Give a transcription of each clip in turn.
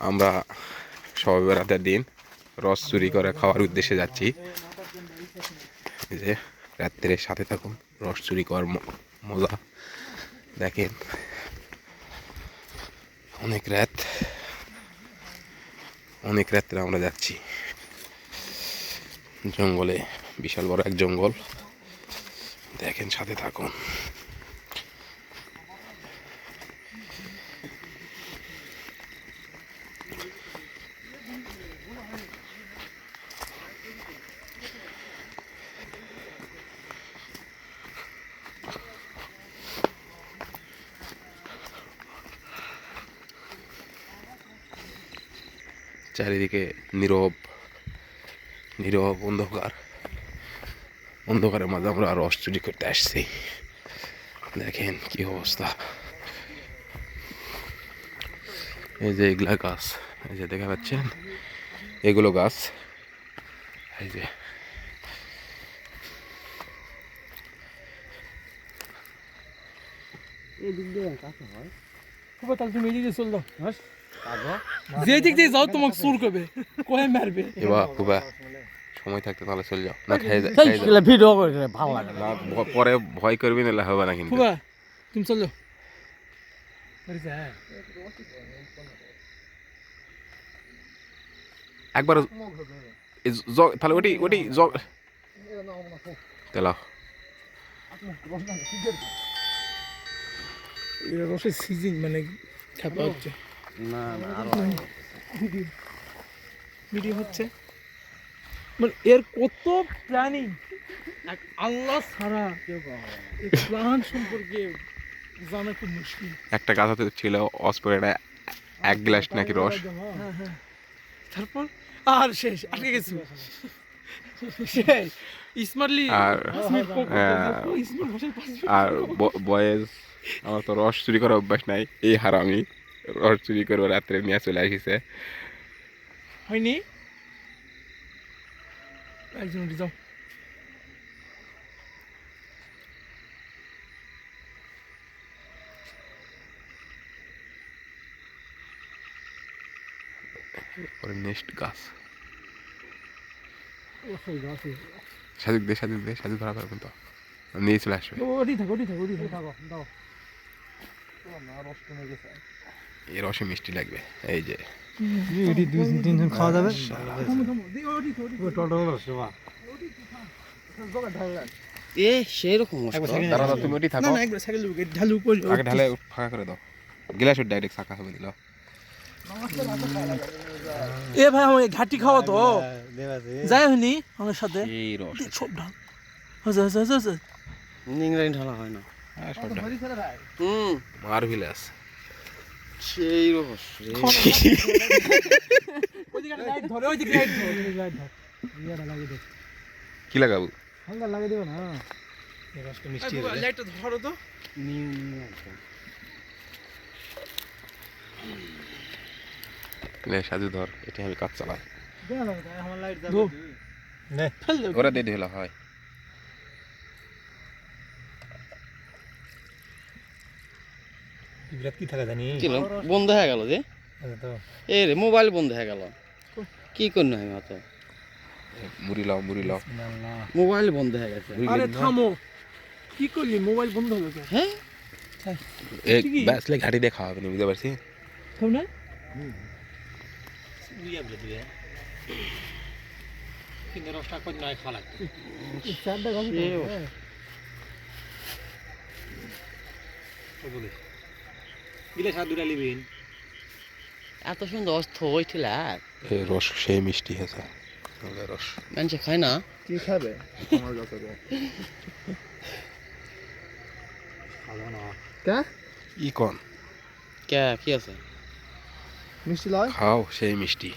আমরা শবে বরাতের দিন রস চুরি করে খাওয়ার উদ্দেশ্যে যাচ্ছি। এই যে রাত্রের সাথে থাকুন, রস চুরি করার মজা দেখেন। অনেক রাত্রে আমরা যাচ্ছি জঙ্গলে, বিশাল বড় এক জঙ্গল দেখেন, সাথে থাকুন। চারিদিকে নীরব অন্ধকারের মাঝে আমরা রস চুরি করতে আসছি। দেখেন কি অবস্থা। এই যে এগুলা গাছ, এই যে দেখা পাচ্ছেন, এগুলো গাছ। এই যে যে দিক দিয়ে যাও তোমাকে চুর করবে, কয়ে মারবে। এবার খুবা সময় থাকতে তাহলে চলে যাও, না খেয়ে ভিডিও করে ভালো লাগে না, পরে ভয় করবি না, হবে না কিন্তু। খুবা তুমি চলো। একবার তাহলে ওটি তেলাও এর রসের সিজন মানে খাপা হচ্ছে না ভিডিও হচ্ছে, মানে এর কত প্ল্যানিং আল্লাহ ছাড়া এই প্ল্যান সম্পর্কে জানা খুব মুশকিল। একটা গাছাতে ছিল অস্পেটা এক গ্লাস নাকি রস, হ্যাঁ, তারপর আর শেষ আটকে গেছি শেষ স্মার্টলি। আর আর বয়েজ আমার তো রস চুরি করার অভ্যাস নাই, এই হারামি রস চুরি করে রাত্রে নিয়ে চলে আসিছে। হয়নি একজন উঠে যাও। পরে নেক্সট গাছ সাজুক দে ধরা পারবেন তো, নিয়ে চলে আসবে। ওটি থাকো দাও। এই রসে মিষ্টি লাগবে। এই যে তিনজন খাওয়া যাবে। এ সেরকম দাঁড়া, তুমি ওটি থাকো, আগে ঢালে ফাঁকা করে দাও, গিলাস ডাইরেক্ট ফাঁকা হবে দিল। এ ভাই আমার ঘাটি খাওয়া তো যাই হয়নি আমার সাথে এই রস সব ঢাল নিংরাইন ঢালা হয় না। মার্ভিলাস সেই রস কি লাগাবো? মিষ্টি ধরো তো। সাজু ধর, এটা আমি কাজ চালাই, ওরা দিয়ে দিলে হয়। কি থাকা জানি বন্ধ হয়ে গেল যে, এ রে মোবাইল বন্ধ হয়ে গেল, কি করবো আমি অত? মুড়ি লাও মোবাইল বন্ধ হয়ে গেছে। আরে থামো, কি করলি? মোবাইল বন্ধ হলো কেন? হ্যাঁ এক বাসলে ঘাটি দিয়ে খাওয়াবে না, বুঝতে পারছি না কিন্তু রসটা কত নয় খাওয়া লাগবে। এত সুন্দর অস্ত ওই ঠিলা এই রস সেই মিষ্টি হয়েছে রস। মানুষ খায় না, কি খাবে? আমার কাছে ই কোন কে কি আছে? মিষ্টি লয় খাও, সেই মিষ্টি।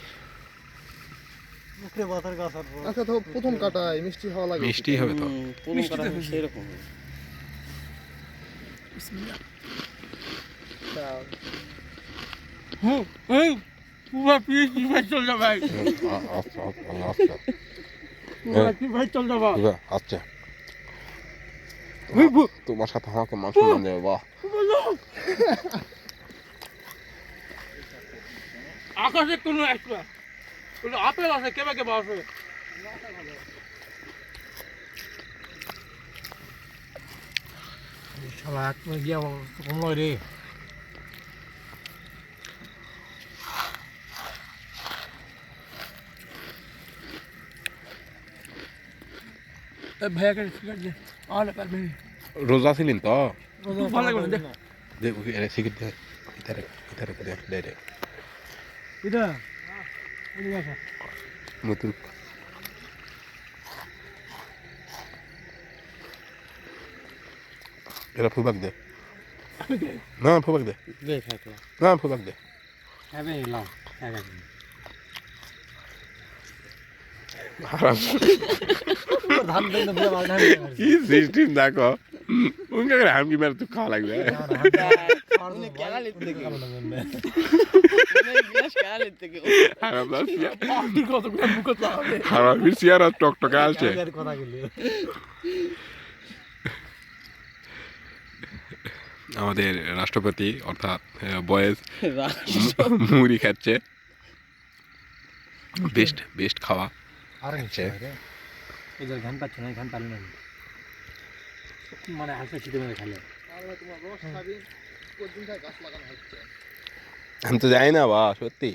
আচ্ছা তো প্রথম কাটায় মিষ্টি হওয়া লাগে, মিষ্টি হবে তো। সেরকম আচ্ছা, তোমার সাথে আমাকে মাংস যাবে। বাহ, আকাশে কোনো একটা ওটা আপেল আছে কেবা কেবা আছে শালা এক মিনিট গিয়া কম নয় রে ভাইয়া কে সিগারেট দে আর পারবে রোজা ছিলেন তো ভালো লাগবে দে দে সিগারেট দে ইতারে দে দে এটা এদিকে আসা মতো এরা ফুবাক দে না ফুবাক দে বে খাইলা না ফুবাক দে খাবে লাও খাবে হারাম ধান দেন না মাল ধান কি সিস্টেম দেখো উনকে করে হাম কি মেরে তো খাওয়া লাগবে উনি কেলা লিখতে গেল না হারাম দাস তুই কত করে মুখ চালাবে হারাম সিয়ার টকটকে আসছে কথা গেল আমাদের রাষ্ট্রপতি অর্থাৎ বয়েজ মুড়ি খাচ্ছে বেস্ট খাওয়া আর খাচ্ছে এদের ঘান পাচ্ছে না ঘান পারল না মানে হালকা শীতে মেরে খালে আমি তো যাই না বা সত্যি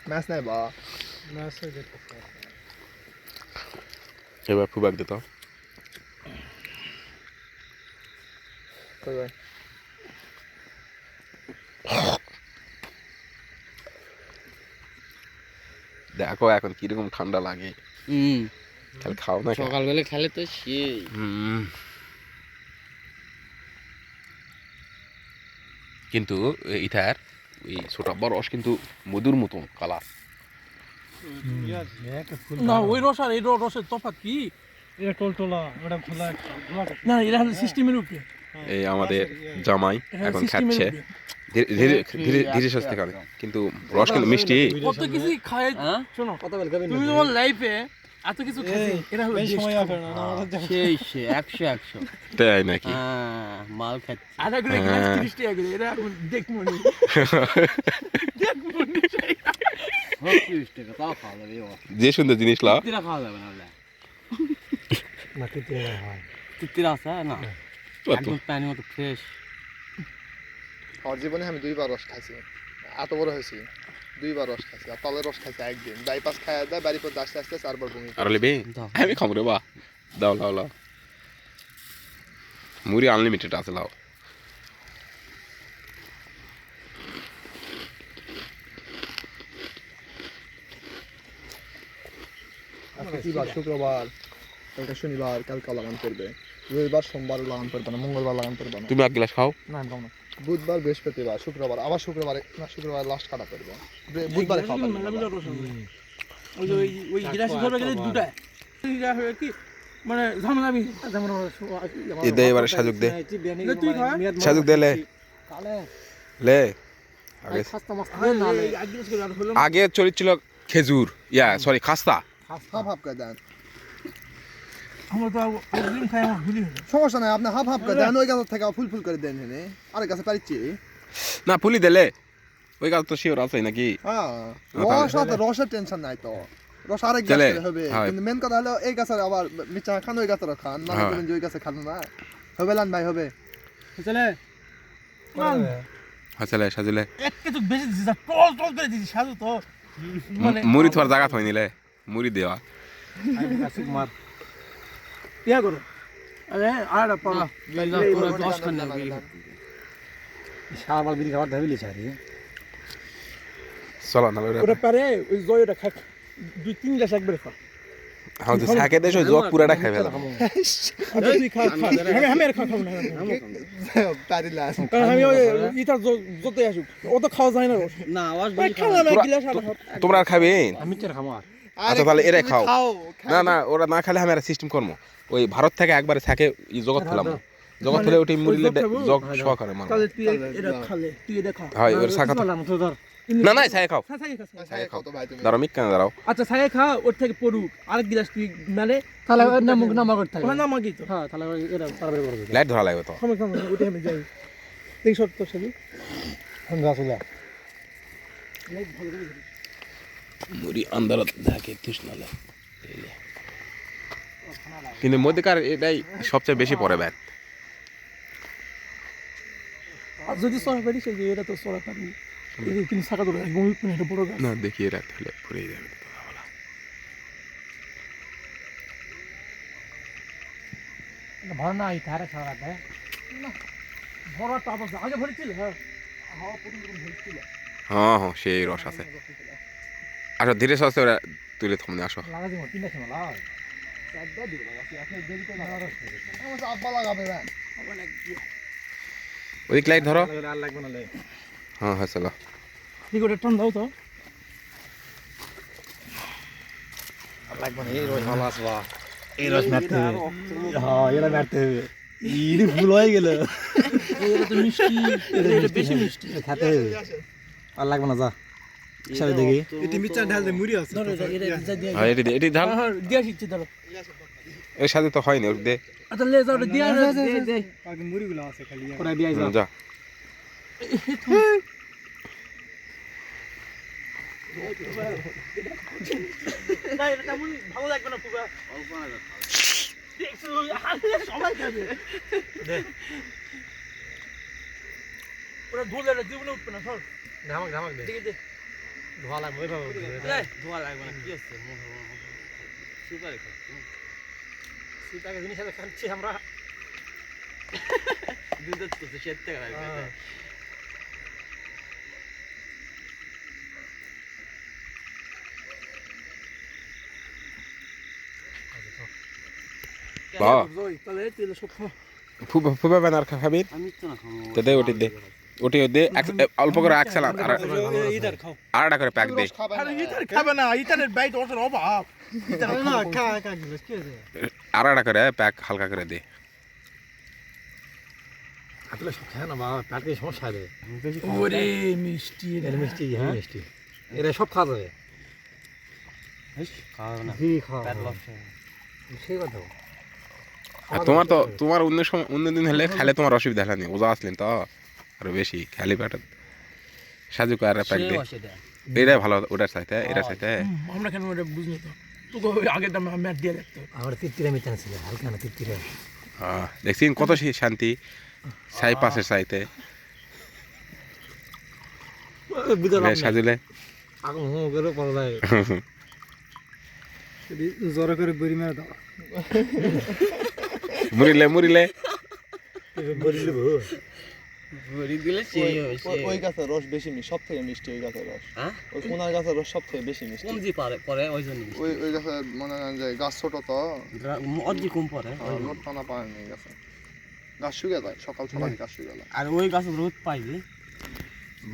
ম্যাচ নাই বা এবার ফুবাক দিত দেখো এখন কিরকম ঠান্ডা লাগে তাহলে খাও না সকালবেলা খেলে তো সেই কিন্তু ইথার ওই ছোট বড় রস কিন্তু মধুর মতন কালার না ওই রস আর এই রসের তফাৎ কি এটা টোলটোলা ওটা খোলা না এটা হলো সিস্টেমের উপরে এই আমাদের জামাই এখন সিস্টেমের খাচ্ছে ধীরে সুস্থে খাবে কিন্তু রস কিন্তু মিষ্টি কত কিছু খায় শোনো কত বেল খাবেন তুমি তোমার লাইফে এত কিছু খাইছি এটা হলো সময় আছে না সেই সে 100 তাই নাকি মাল খাচ্ছে আধা করে গ্লাস 30 টাকা করে এটা এখন দেখমু নি দেখমু নি 30 টাকা তাও খাওয়া যাবে যে সুন্দর জিনিস লাও তিরা খাওয়া যাবে না হলে না কিতে হয় তিরা আছে না একদম পানি মতো ফ্রেশ আমার জীবনে আমি 2 বার রস খাইছি এত বড় হয়েছি 2 বার রস খাইছি আর তলের রস খাইছি একদিন বাইপাস খাইয়া দেয় বাড়ি পর আসতে আসতে 4 বার বমি আর লিবি আমি খাবো রে বা দাও লাও মুড়ি আনলিমিটেড আছে লাও আজকে বার শুক্রবার কালকে শনিবার কালকে লাগান করবে রবিবার সোমবার লাগান করবে না মঙ্গলবার লাগান করবে না তুমি এক গ্লাস খাও না আমি খাবো না বুধবার বৃহস্পতিবার শুক্রবার আবার শুক্রবার লাস্ট কাটা করবে বুধবারে খাওয়া ওই ওই গ্লাসে ধরে গেলে দুটা এটা হলো কি মানে ঝামেলা আমি যেমন দে এবারে সাজুক দে তুই খা সাজুক দে লে আগে খাস্তা মাস্তা না লে এক গ্লাস করে আর হলো আগে চলেছিল খেজুর সরি খাস্তা হাফ হাফ করে দেন আমরা তো একদিন খাই আমার ভুলি হলো সমস্যা নাই আপনি হাফ হাফ করে দেন ওই গাছ থেকে ফুল ফুল করে দেন হেনে আরেক গাছে পারিচ্ছি না পুলি দিলে ওই গাছ তো শিওর আছে নাকি হ্যাঁ তাহলে- রস আছে রসের টেনশন নাই তো রস আরেক তাহলে, গাছে হবে হয়। কিন্তু মেন কথা হলো এই গাছের আবার মিচা খান ওই গাছের খান না হ্যাঁ। বলেন যে ওই গাছে খান না হবে লান ভাই হবে চলে হাসলে সাজলে এক কিছু বেশি দিছিস টল টল করে দিছিস সাজু তো মানে মুড়ি তোমার জায়গা থই নিলে মুড়ি দেওয়া মার ইয়া করো আরে আর পালা পুরো 10 খান না সারা মাল বিড়ি খাবার ধাবিলি ছাড়ি চলো না ওটা পারে ওই জয়টা খা 2-3 গ্লাস একবারে খা হ্যাঁ তো সাকে দেশো জগ পুরাটা খাই ফেলাম আচ্ছা তুই খা খা আমি আর খাবো না পারিলা কারণ আমি ওই ইটা যত আসুক ও তো খাওয়া যায় না রস না আওয়াজ ভাই খাওয়া না গ্লাস আর তোমরা আর খাবে আমি চের খামো আর আচ্ছা তাহলে এরাই খাও খাও না ওরা না খেলে আমি আর সিস্টেম করবো ওই ভারত থেকে একবারে থাকে জগৎ ফেলাম জগৎ ফেলে ওটি মুড়িলে জগ শোয়া করে মানে তাহলে তুই এটা খালে তুই এটা খা হয় এবার শাখা বললাম তো ধর না ছায়া খাও খাই খাও তো ভাই তুমি দাঁড়াও মিক কেন দাঁড়াও আচ্ছা ছায়া খা ওর থেকে পড়ুক আরেক গ্লাস তুই মানে তাহলে না মুখ না মাগর থাকে ওখানে নামাগি তো হ্যাঁ তাহলে এটা তারপরে করে লাইট ধরা লাগবে তো খামে খামে ওটা আমি যাই দেখি সব তোর সাথে গাছগুলা মুড়ি আন্দারত দেখে তৃষ্ণালে কিন্তু মধ্যেকার এটাই সবচেয়ে বেশি পড়ে ব্যাগ আর যদি সরা পারি সেই যে এটা তো সরা পারি কিন্তু শাখা ধরে একদম এটা বড় গাছ না দেখিয়ে রাখতে হলে ফুরেই যাবে ভর না এই ধারে ছাড়া দেয় ভরাটা আবার আগে ভরেছিল হ্যাঁ হাওয়া প্রথম ভরেছিল হ্যাঁ হ্যাঁ সেই রস আছে আসো ধীরে সস্তে ওরা তুলে থমনে আসো লাগা দিব তিনটা সময় লাগাই একবার দিবে আপনি দেরি করে লাগা আমার তো আব্বা লাগাবে না হবে না ওদিক লাইট ধরো আর লাগবে না লে হ্যাঁ হ্যাঁ চলো ঠিক ওটা টান দাও তো লাগবে না এই রস ভালো আসবা এই রস মারতে হবে হ্যাঁ এরা মারতে হবে ইনি ফুল হয়ে গেল এটা তো মিষ্টি এটা বেশি মিষ্টি খেতে হবে আর লাগবে না যা হিসাবে দেখি এটি মিচা ঢাল দে মুড়ি আছে ধরো এটা যা দিয়ে হ্যাঁ এটি ঢাল হ্যাঁ দিয়া শিখছি ধরো এর সাথে তো হয়নি ওর দে আচ্ছা লে যাও দিয়া দে আগে মুড়িগুলো আছে খালি ওরা দিয়ে যা যা না এটা তেমন ভালো লাগবে না পুরো দেখছো সবাই খাবে পুরো ধুলে জীবনে উঠবে না সর ধামাক ধামাক দে দেখে দে ধোয়া লাগবে ওইভাবে ধোয়া লাগবে না কি হচ্ছে সুপারি শীতাকে জিনিস আছে খাচ্ছি আমরা দুধ তো শেষ থেকে লাগবে বাহ তাহলে তেল সব খাও ফুবা ব্যানার খাবি আমি তো না খাবো তো দে ওটি দে অল্প করে এক সালাম আর ইদার খাও আড়াটা করে প্যাক দে খাবে আরে ইদার খাবে না ইদারের বাইট ওটার অভাব ইদার না খা খা গিলাস কি আছে আড়াটা করে প্যাক হালকা করে দে আসলে সব খায় না বাবা পেটে সমস্যা হবে ওরে মিষ্টি এর মিষ্টি হ্যাঁ মিষ্টি এরা সব খাওয়া যাবে খাওয়া না জি খাওয়া পেট লস সেই কথা আর তোমার অন্য দিন হলে খালে তোমার অসুবিধা হয়নি ওজা আসলেন তো আরো বেশি খালি পেটে সাজু করে প্যাক দে এটাই ভালো ওটার সাথে এটার সাথে আমরা কেন ওটা বুঝলি তো তোকে ওই আগের দাম ম্যাট দিয়ে রাখতো আমার তিতিরা মিটান ছিল হালকা না তিতিরা দেখছিন কত শান্তি সাই পাশের সাইতে সাজুলে আগুন হু করে পড়া জোর করে বড়ি মেরে দাও মুড়িলে বড়ি দেবো বড়ি দিলে সেই হবে ওই গাছের রস বেশি মিষ্টি সব থেকে মিষ্টি ওই গাছের রস হ্যাঁ ওই কোনার গাছের রস সব থেকে বেশি মিষ্টি কম জি পরে ওই জন্য ওই গাছের মনে করেন যে গাছ ছোট তো অর্জি কম পরে রোদ টানা পায় না এই গাছে গাছ শুকিয়ে যায় সকাল গাছ শুকিয়ে যায় আর ওই গাছ রোদ পাইবে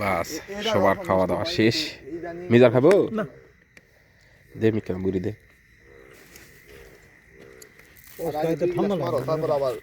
বাস সবার খাওয়া দাওয়া শেষ মিজার খাবো দে মিকা মুড়ি দে তারপর আবার